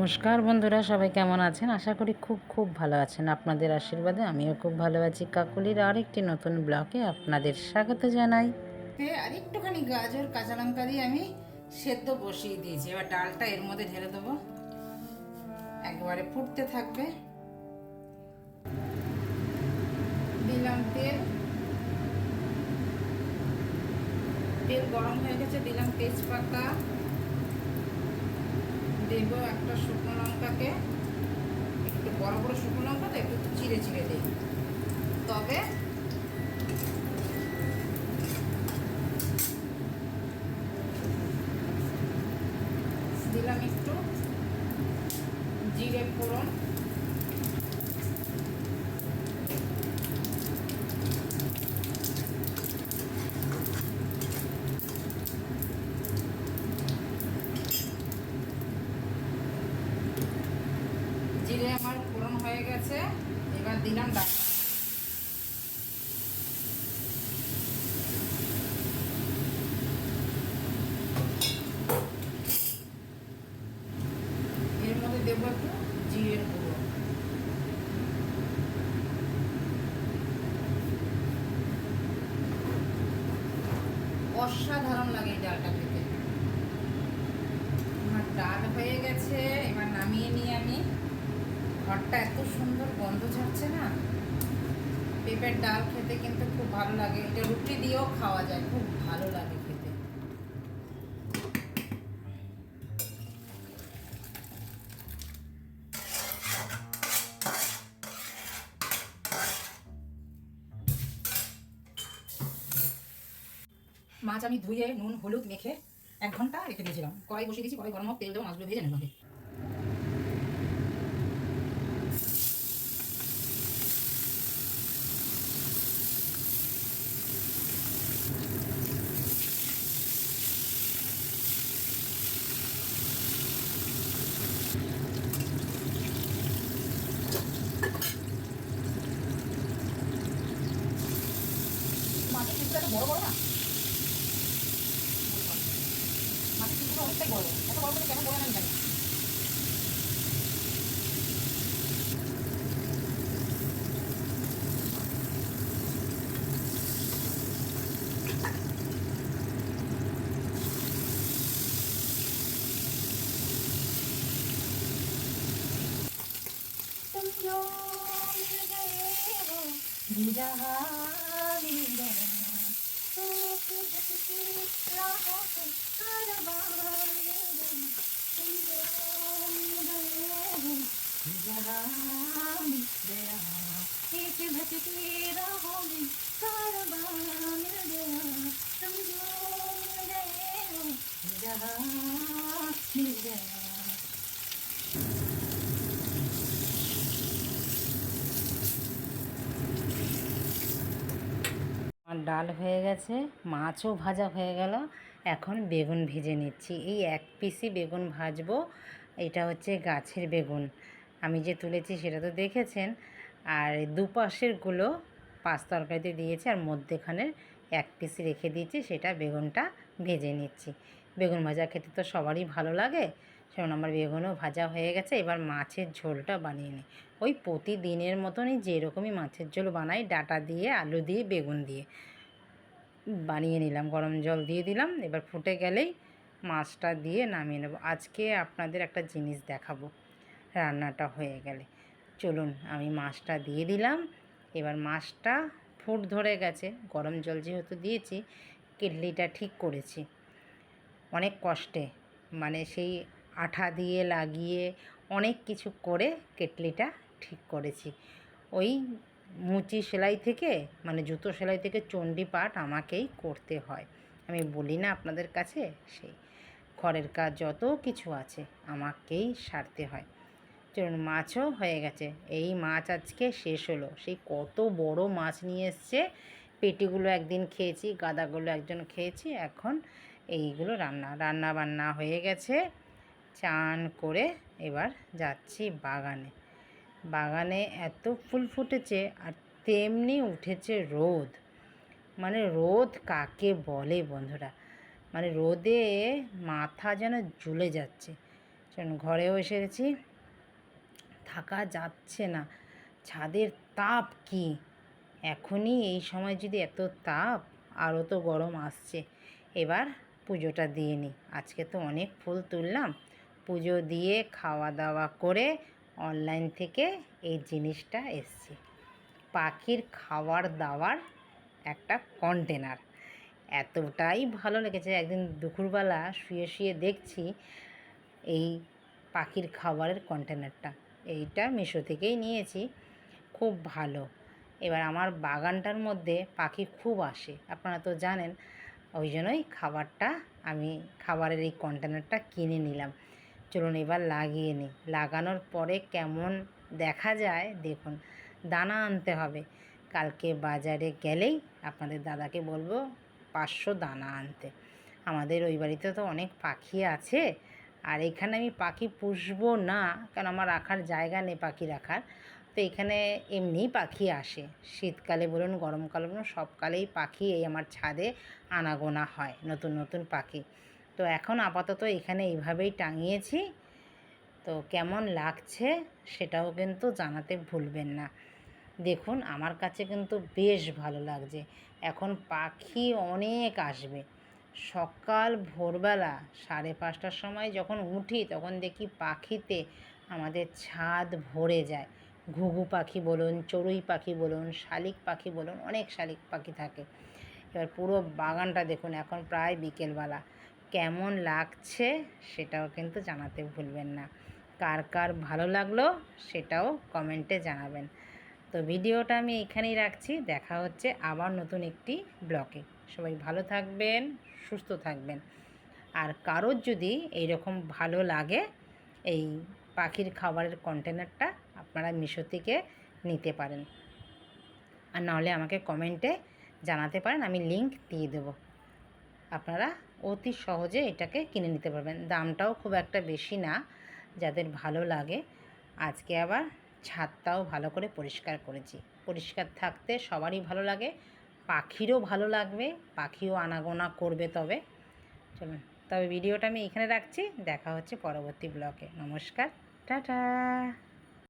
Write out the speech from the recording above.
নমস্কার বন্ধুরা, সবাই কেমন আছেন? আশা করি খুব খুব ভালো আছেন। আপনাদের আশীর্বাদে আমিও খুব ভালো আছি। কাকুলির আরেকটি নতুন ব্লগে আপনাদের স্বাগত জানাই। আর একটুখানি গাজর কাঁচা লঙ্কা দিয়ে আমি সেদ্ধ বসিয়ে দিয়েছি। এবার ডালটা এর মধ্যে ঢেলে দেবো, একবারে ফুটতে থাকবে। দিলাম তেল, তেল গরম হয়ে গেছে, দিলাম তেজপাতা, দেবো একটা শুকনো লঙ্কাকে, একটু বড় বড় শুকনো লঙ্কা তো একটু চিড়ে চিড়ে দিই, তবে দিলাম একটু জিরে ফোড়ন, জিরে আমার ফোড়ন হয়ে গেছে। এবার দিলাম ডাল, এর মধ্যে দেবো একটু জিরের গুঁড়ো, অসাধারণ লাগে এই ডালটা খেতে। আমার ডাল হয়ে গেছে, এবার নামিয়ে নিয়ে আমি, ঘরটা এত সুন্দর গন্ধ ছাড়ছে না। পেঁপের ডাল খেতে কিন্তু খুব ভালো লাগে, এটা রুটি দিয়েও খাওয়া যায়, খুব ভালো লাগে খেতে। মাছ আমি ধুয়ে নুন হলুদ মেখে 1 ঘন্টা রেখে দিয়েছিলাম। কড়াই বসিয়ে দিয়েছি, কড়াই গরম হোক, তেল দেবো, মাছগুলো ভেজে নেব। মাছের পিসগুলো এত বড় বড় না, মাছের পিসগুলো অনেকটাই বড়, এত বড় করে কেন বলে আমি জানি না। আমার ডাল হয়ে গেছে, মাছও ভাজা হয়ে গেল। এখন বেগুন ভেজে নিচ্ছি। এই 1 পিসই বেগুন ভাজবো। এটা হচ্ছে গাছের বেগুন, আমি যে তুলেছি সেটা তো দেখেছেন। আর দুপাশেরগুলো পাঁচ তরকারিতে দিয়েছি, আর মধ্যেখানের 1 পিস রেখে দিয়েছি, সেটা বেগুনটা ভেজে নিচ্ছি। বেগুন ভাজা খেতে তো সবারই ভালো লাগে, সেমন আমার বেগুনও ভাজা হয়ে গেছে। এবার মাছের ঝোলটা বানিয়ে নিই, ওই প্রতিদিনের মতনই যেরকমই মাছের ঝোল বানাই, ডাঁটা দিয়ে আলু দিয়ে বেগুন দিয়ে বানিয়ে নিলাম। গরম জল দিয়ে দিলাম, এবার ফুটে গেলেই মাছটা দিয়ে নামিয়ে নেব। আজকে আপনাদের একটা জিনিস দেখাবো রান্নাটা হয়ে গেলে। চলুন, আমি মাছটা দিয়ে দিলাম। এবার মাছটা ফুট ধরে গেছে, গরম জল যেহেতু দিয়েছি, কেটলিটা ঠিক করেছি অনেক কষ্টে, মানে সেই আঠা দিয়ে লাগিয়ে অনেক কিছু করে কেটলিটা ঠিক করেছি। ওই মুচি সেলাই থেকে, মানে জুতো সেলাই থেকে চণ্ডী পাঠ আমাকেই করতে হয়। আমি বলি না আপনাদের কাছে, সেই ঘরের কাজ যত কিছু আছে আমাকেই সারতে হয়। চলুন, মাছও হয়ে গেছে। এই মাছ আজকে শেষ হলো। সেই কত বড় মাছ নিয়ে এসছে, পেটিগুলো একদিন খেয়েছি, গাদাগুলো একজন খেয়েছি। এখন এইগুলো রান্না বান্না হয়ে গেছে। চান করে এবার যাচ্ছি বাগানে। বাগানে এত ফুল ফুটেছে, আর তেমনি উঠেছে রোদ। মানে রোদ কাকে বলে বন্ধুরা, মানে রোদে মাথা যেন জ্বলে যাচ্ছে। চলুন ঘরেও এসে গেছি, থাকা যাচ্ছে না, ছাদের তাপ কি! এখনই এই সময় যদি এত তাপ, আরও তো গরম আসছে। এবার পুজোটা দিয়ে নিই। আজকে তো অনেক ফুল তুললাম, পুজো দিয়ে খাওয়া দাওয়া করে অনলাইন থেকে এই জিনিসটা এসছে, পাখির খাবার দাবার একটা কন্টেনার। এতটাই ভালো লেগেছে, একদিন দুপুরবেলা শুয়ে শুয়ে দেখছি এই পাখির খাবারের কন্টেনারটা। এইটা মিশো থেকেই নিয়েছি, খুব ভালো। এবার আমার বাগানটার মধ্যে পাখি খুব আসে, আপনারা তো জানেন, ওই জন্যই আমি খাবারের এই কন্টেনারটা কিনে নিলাম। চলুন এবার লাগিয়ে নিই। লাগানোর পরে কেমন দেখা যায় দেখুন। দানা আনতে হবে, কালকে বাজারে গেলেই আপনাদের দাদাকে বলবো 500 দানা আনতে। আমাদের ওই বাড়িতে তো অনেক পাখি আছে, আর এখানে আমি পাখি পুষবো না, কারণ আমার রাখার জায়গা নেই পাখি রাখার। তো এখানে এমনিই পাখি আসে, শীতকালে বলুন গরমকালে বলুন সবকালেই পাখি এই আমার ছাদে আনাগোনা হয়, নতুন নতুন পাখি। তো এখন আপাতত এখানে এইভাবেই টাঙিয়েছি। তো কেমন লাগছে সেটাও কিন্তু জানাতে ভুলবেন না। দেখুন আমার কাছে কিন্তু বেশ ভালো লাগছে। এখন পাখি অনেক আসবে। সকাল ভোরবেলা 5:30টার সময় যখন উঠি তখন দেখি পাখিতে আমাদের ছাদ ভরে যায়। ঘুঘু পাখি বলুন, চড়ুই পাখি বলুন, শালিক পাখি বলুন, অনেক শালিক পাখি থাকে। এবার পুরো বাগানটা দেখুন, এখন প্রায় বিকেলবেলা, কেমন লাগছে সেটাও কিন্তু জানাতে ভুলবেন না। কার কার ভালো লাগলো সেটাও কমেন্টে জানাবেন। তো ভিডিওটা আমি এখানেই রাখছি, দেখা হচ্ছে আবার নতুন একটি ব্লগে। সবাই ভালো থাকবেন, সুস্থ থাকবেন। আর কারোর যদি এইরকম ভালো লাগে এই পাখির খাবারের কন্টেনারটা, আপনারা মিশো থেকে নিতে পারেন, আর নাহলে আমাকে কমেন্টে জানাতে পারেন, আমি লিংক দিয়ে দেবো। আপনারা অতি সহজে এটাকে কিনে নিতে পারবেন। দামটাও খুব একটা বেশি না, যাদের ভালো লাগে। আজকে আবার ছাদটাও ভালো করে পরিষ্কার করেছি। পরিষ্কার থাকতে সবারই ভালো লাগে, পাখিরও ভালো লাগবে, পাখিও আনাগোনা করবে। চলুন তবে ভিডিওটা আমি এখানে রাখছি, দেখা হচ্ছে পরবর্তী ব্লগে। নমস্কার, টাটা।